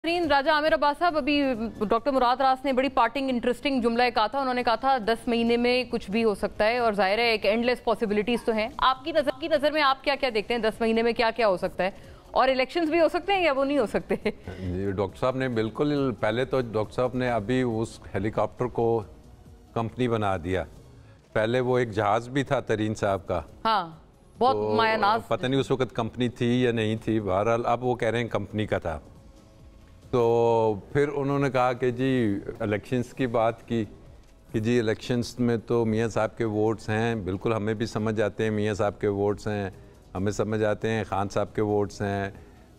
राजा आमिर अब्बास साहब, अभी डॉक्टर मुराद रास ने बड़ी पार्टिंग इंटरेस्टिंग जुमला कहा था। उन्होंने कहा था 10 महीने में कुछ भी हो सकता है और जाहिर है एक एंडलेस पॉसिबिलिटीज तो हैं। आपकी नज़र में आप क्या क्या देखते हैं 10 महीने में क्या क्या हो सकता है, और इलेक्शंस भी हो सकते हैं या वो नहीं हो सकते? डॉक्टर साहब ने बिल्कुल पहले तो डॉक्टर साहब ने अभी उस हेलीकॉप्टर को कंपनी बना दिया। पहले वो एक जहाज भी था तरीन साहब का, हाँ, बहुत तो मायानाज, पता नहीं उस वक्त कंपनी थी या नहीं थी, बहरहाल अब वो कह रहे हैं कंपनी का था। तो फिर उन्होंने कहा कि जी इलेक्शंस की बात की कि जी इलेक्शंस में तो मियाँ साहब के वोट्स हैं, बिल्कुल हमें भी समझ आते हैं मियाँ साहब के वोट्स हैं, हमें समझ आते हैं खान साहब के वोट्स हैं,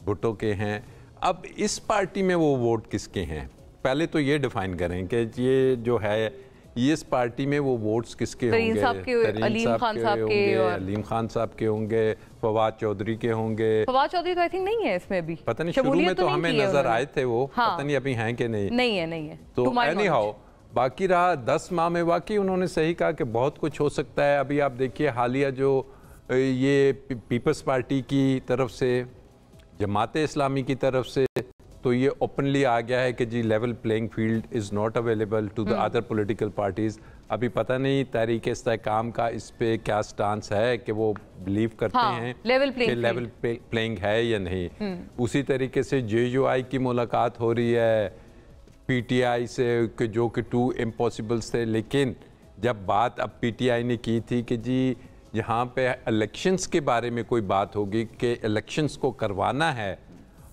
भुट्टो के हैं। अब इस पार्टी में वो वोट किसके हैं, पहले तो ये डिफाइन करें कि ये जो है ये इस पार्टी में वो वोट्स किसके होंगे। अलीम खान साहब के, अलीम खान साहब के होंगे, फवाद चौधरी के होंगे। फवाद चौधरी तो आई थिंक नहीं है इसमें अभी, पता नहीं, शुरू में तो हमें नजर आए थे वो, हाँ, पता नहीं अभी हैं कि नहीं है। तो एनी हाउ बाकी रहा 10 माह में वाकई उन्होंने सही कहा कि बहुत कुछ हो सकता है। अभी आप देखिए हालिया जो ये पीपल्स पार्टी की तरफ से, जमाते इस्लामी की तरफ से, तो ये ओपनली आ गया है कि जी level playing field is not available to the other political parties. अभी पता नहीं तहरीक इस्तेहकाम का इस पे क्या स्टांस है कि वो बिलीव करते हैं कि लेवल प्लेइंग है या नहीं। उसी तरीके से JUI की मुलाकात हो रही है PTI से कि जो कि 2 इम्पॉसिबल्स थे, लेकिन जब बात अब PTI ने की थी कि जी यहाँ पे इलेक्शंस के बारे में कोई बात होगी कि इलेक्शंस को करवाना है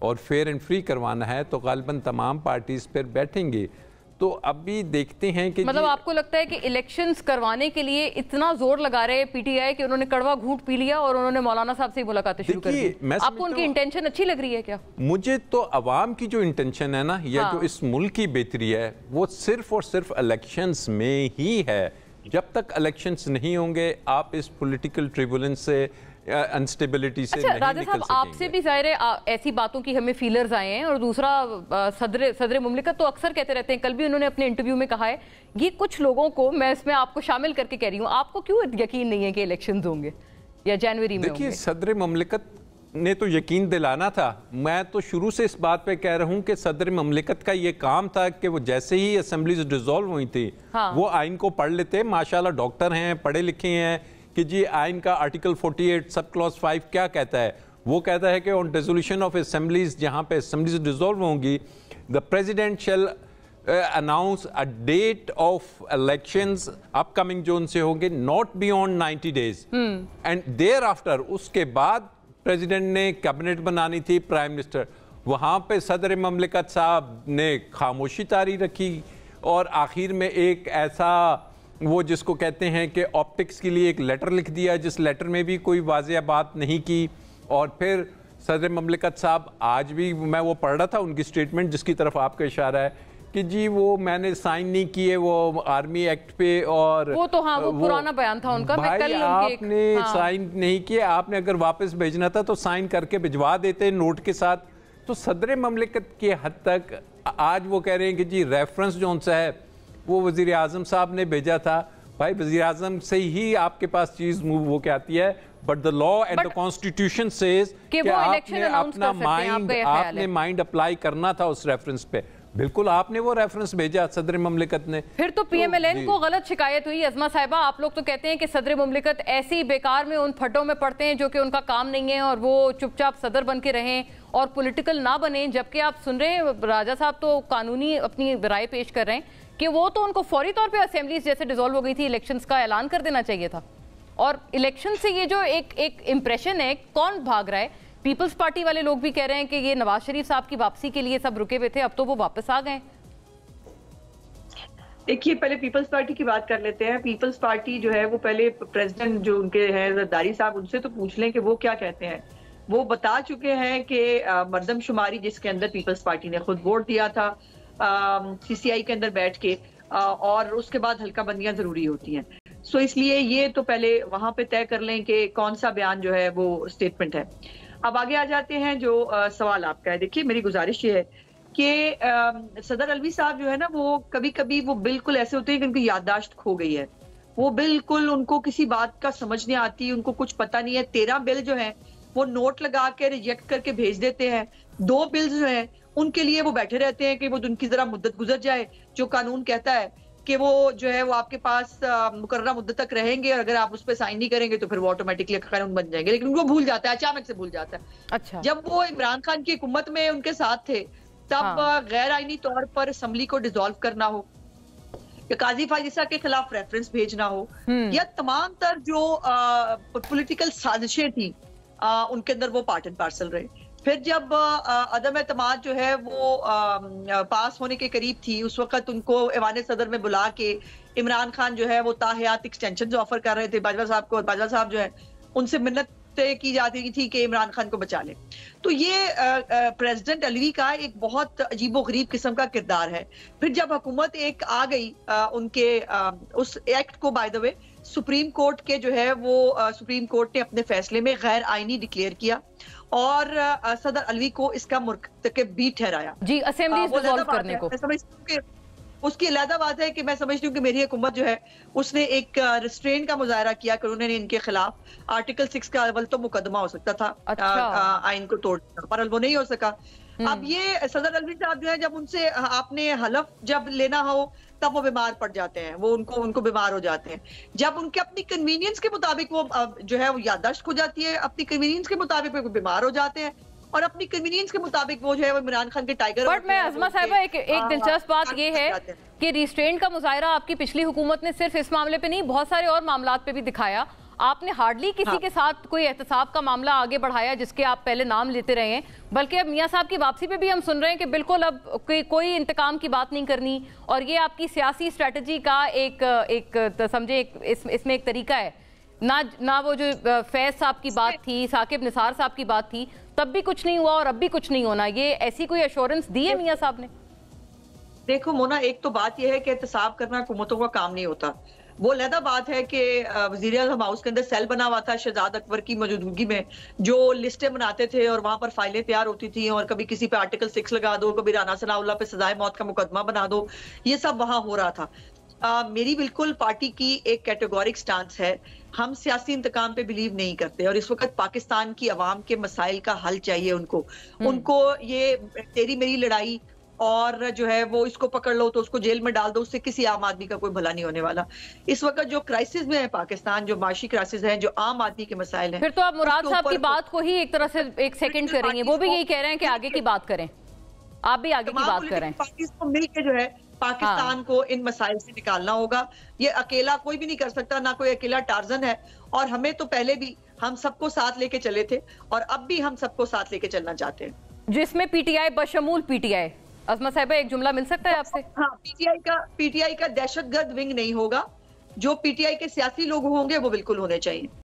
और फेयर एंड फ्री करवाना है, तो गालिबन तमाम पार्टीज पर बैठेंगी। तो अभी देखते हैं कि मतलब आपको लगता है कि इलेक्शंस करवाने के लिए इतना जोर लगा रहे हैं PTI कि उन्होंने कड़वा घूंट पी लिया और उन्होंने मौलाना साहब से मुलाकातें शुरू कर दी? आपको उनकी इंटेंशन अच्छी लग रही है क्या? मुझे तो अवाम की जो इंटेंशन है ना, या जो इस मुल्क की बेहतरी है, वो सिर्फ और सिर्फ इलेक्शंस में ही है। जब तक इलेक्शंस नहीं होंगे आप इस पॉलिटिकल ट्रिब्यूलेंस से, अनस्टेबिलिटी से नहीं राजा साहब, आपसे भी जाहिर है ऐसी बातों की हमें फीलर्स आए हैं। और दूसरा, सदर मुमलिकत तो अक्सर कहते रहते हैं, कल भी उन्होंने अपने इंटरव्यू में कहा है, ये कुछ लोगों को, मैं इसमें आपको शामिल करके कह रही हूँ, आपको क्यों यकीन नहीं है कि इलेक्शंस होंगे या जनवरी में? देखिए, सदर मुमलिकत ने तो यकीन दिलाना था। मैं तो शुरू से इस बात पे कह रहा हूँ कि सदर मुमलिकत का ये काम था कि वो जैसे ही असेंबलीज डिसॉल्व हुई थी, हाँ, वो आइन को पढ़ लेते। माशाल्लाह डॉक्टर हैं, पढ़े लिखे हैं, कि जी आइन का आर्टिकल 48 सब क्लॉज 5 क्या कहता है। वो कहता है कि ऑन डिसोल्यूशन ऑफ असेंबलीज, जहाँ पे असेंबलीज डिसॉल्व होंगी, the president shall announce a date of elections upcoming जो उनसे होंगे not beyond 90 days and thereafter. उसके बाद प्रेसिडेंट ने कैबिनेट बनानी थी, प्राइम मिनिस्टर। वहाँ पे सदर ममलिकत साहब ने खामोशी तारी रखी और आखिर में एक ऐसा, वो जिसको कहते हैं कि ऑप्टिक्स के लिए एक लेटर लिख दिया, जिस लेटर में भी कोई वाज़ेह बात नहीं की। और फिर सदर ममलिकत साहब, आज भी मैं वो पढ़ रहा था उनकी स्टेटमेंट जिसकी तरफ आपका इशारा है कि जी वो मैंने साइन नहीं किए वो आर्मी एक्ट पे, और वो तो हाँ, वो पुराना बयान था उनका। भाई, कल आपने साइन नहीं किए, आपने अगर वापस भेजना था तो साइन करके भिजवा देते नोट के साथ। तो सदर ममलिकत के हद तक आज वो कह रहे हैं कि जी रेफरेंस जो उनसे है वो वज़ीर आज़म साहब ने भेजा था। भाई, वज़ीर आज़म से ही आपके पास चीज़ मूव हो के आती है, but the law and the constitution says कि आपने अपना माइंड अप्लाई करना था उस रेफरेंस पे। बिल्कुल आपने वो रेफरेंस भेजा सदर ममलिकत ने। फिर तो PMLN को गलत शिकायत हुई। अज़मा साहिबा, आप लोग तो कहते हैं कि सदर ममलिकत ऐसे ही बेकार में उन फटों में पड़ते हैं जो कि उनका काम नहीं है, और वो चुपचाप सदर बन के रहें और पॉलिटिकल ना बने। जबकि आप सुन रहे हैं राजा साहब तो कानूनी अपनी राय पेश कर रहे हैं कि वो तो उनको फौरी तौर पे असेंबलीज जैसे डिसॉल्व हो गई थी, इलेक्शंस का ऐलान कर देना चाहिए था। और इलेक्शन से ये जो एक इंप्रेशन है, कौन भाग रहा है? पीपल्स पार्टी वाले लोग भी कह रहे हैं कि ये नवाज शरीफ साहब की वापसी के लिए सब रुके हुए थे, अब तो वो वापस आ गए। देखिए, पहले पीपल्स पार्टी की बात कर लेते हैं। पीपल्स पार्टी जो है वो पहले प्रेसिडेंट जो उनके हैं जरदारी साहब, उनसे तो पूछ लें कि वो क्या कहते हैं। वो बता चुके हैं कि मर्दमशुमारी जिसके अंदर पीपल्स पार्टी ने खुद वोट दिया था CCI के अंदर बैठ के, और उसके बाद हल्का बंदियां जरूरी होती हैं। सो इसलिए ये तो पहले वहां पे तय कर लें कि कौन सा बयान जो है वो स्टेटमेंट है। अब आगे आ जाते हैं जो सवाल आपका है। देखिए, मेरी गुजारिश ये है कि सदर अलवी साहब जो है ना, वो कभी कभी वो बिल्कुल ऐसे होते हैं कि उनकी याददाश्त खो गई है। वो बिल्कुल, उनको किसी बात का समझ नहीं आती, उनको कुछ पता नहीं है। 13 बिल जो है वो नोट लगा के रिजेक्ट करके भेज देते हैं। 2 बिल्स जो हैं उनके लिए वो बैठे रहते हैं कि वो उनकी जरा मुद्दत गुजर जाए। जो कानून कहता है कि वो जो है वो आपके पास मुकर्ररा मुद्दत तक रहेंगे और अगर आप उस पर साइन नहीं करेंगे तो फिर वो ऑटोमेटिकली कानून बन जाएंगे, लेकिन उनको भूल जाता है, अचानक से भूल जाता है। अच्छा, जब वो इमरान खान की हुकूमत में उनके साथ थे तब गैर आईनी तौर पर असम्बली को डिसॉल्व करना हो या काजी फायजिसा के खिलाफ रेफरेंस भेजना हो या तमाम तर जो पॉलिटिकल साजिशें थी उनके अंदर वो पार्ट एंड पार्सल रहे। फिर जब अदम एतमाद जो है वो पास होने के करीब थी, उस वक्त उनको ऐवान सदर में बुला के इमरान खान जो है वो ताहयात एक्सटेंशन ऑफर कर रहे थे बाजवा साहब को, और बाजवा साहब जो है उनसे मिन्नत की जाती थी कि इमरान खान को बचा ले। तो ये प्रेसिडेंट अलवी का एक बहुत अजीबोगरीब किस्म का किरदार है। फिर जब हुकूमत एक आ गई उनके उस एक्ट को by the way supreme court के जो है वो सुप्रीम कोर्ट ने अपने फैसले में गैर आईनी डिक्लेयर किया और सदर अलवी को इसका मुर्तकिब भी ठहराया। जी, असेंबली डिसॉल्व करने को। मैं समझती हूं कि उसकी अलग बात है कि मैं समझती हूँ कि मेरी हुकूमत जो है उसने एक रिस्ट्रेन का मुजाहरा किया कि उन्होंने इनके खिलाफ आर्टिकल 6 का अव्वल तो मुकदमा हो सकता था। अच्छा। आइन को तोड़ना, पर वो नहीं हो सका। अब ये सदर अलवी साहब जो है जब उनसे आपने हलफ जब लेना हो तब वो बीमार पड़ जाते हैं, वो उनको बीमार हो जाते हैं। जब उनके अपनी कन्वीनियंस के मुताबिक वो जो है वो याददाश्त खो जाती है, अपनी कन्वीनियंस के मुताबिक वो बीमार हो जाते हैं और अपनी कन्वीनियंस के मुताबिक वो जो है वो इमरान खान के टाइगर। बट मैं अज़मा साहिबा एक दिलचस्प बात ये है कि रिस्ट्रेंट का मुजाहरा आपकी पिछली हुकूमत ने सिर्फ इस मामले पे नहीं बहुत सारे और मामलात पे भी दिखाया। आपने हार्डली किसी के साथ कोई एहतसाब का मामला आगे बढ़ाया जिसके आप पहले नाम लेते रहे हैं, बल्कि अब मियां साहब की वापसी पे भी हम सुन रहे हैं कि बिल्कुल अब कोई इंतकाम की बात नहीं करनी और ये आपकी सियासी स्ट्रेटजी का एक समझे इसमें एक तरीका है। ना वो जो फैज साहब की बात थी, साकिब निसार साहब की बात थी, तब भी कुछ नहीं हुआ और अब भी कुछ नहीं होना, ये ऐसी कोई एश्योरेंस दी है मियां साहब ने? देखो मोना, एक तो बात यह है कि एहतसाब करना हुकूमतों का काम नहीं होता। वो अलग बात है कि वज़ीर-ए-आज़म हाउस के अंदर सेल बना हुआ था शहजाद अकबर की मौजूदगी में, जो लिस्टें बनाते थे और वहां पर फाइलें तैयार होती थी और कभी किसी पे आर्टिकल 6 लगा दो, कभी राना सनाउल्लाह पे सजाए मौत का मुकदमा बना दो, ये सब वहां हो रहा था। मेरी बिल्कुल पार्टी की एक कैटेगोरिक स्टांस है, हम सियासी इंतकाम पे बिलीव नहीं करते और इस वक्त पाकिस्तान की अवाम के मसाइल का हल चाहिए उनको ये तेरी मेरी लड़ाई और जो है वो इसको पकड़ लो तो उसको जेल में डाल दो, उससे किसी आम आदमी का कोई भला नहीं होने वाला। इस वक्त जो क्राइसिस में है पाकिस्तान, जो माशी क्राइसिस है, जो आम आदमी के मसाइल हैं, फिर तो आप मुराद साहब की बात को ही एक तरह से एक सेकंड करेंगे, वो भी यही कह रहे हैं कि आगे की बात करें, आप भी आगे की बात करें। पाकिस्तान मिलकर जो है पाकिस्तान को इन मसाइल से निकालना होगा। ये अकेला कोई भी नहीं कर सकता, ना कोई अकेला टार्जन है और हमें तो पहले भी हम सबको साथ लेके चले थे और अब भी हम सबको साथ लेके चलना चाहते हैं, जिसमें पीटीआई बशमूल पीटीआई। अज़मा साहिबा एक जुमला मिल सकता है आपसे? हाँ, पीटीआई का दहशतगर्द विंग नहीं होगा, जो पीटीआई के सियासी लोग होंगे वो बिल्कुल होने चाहिए।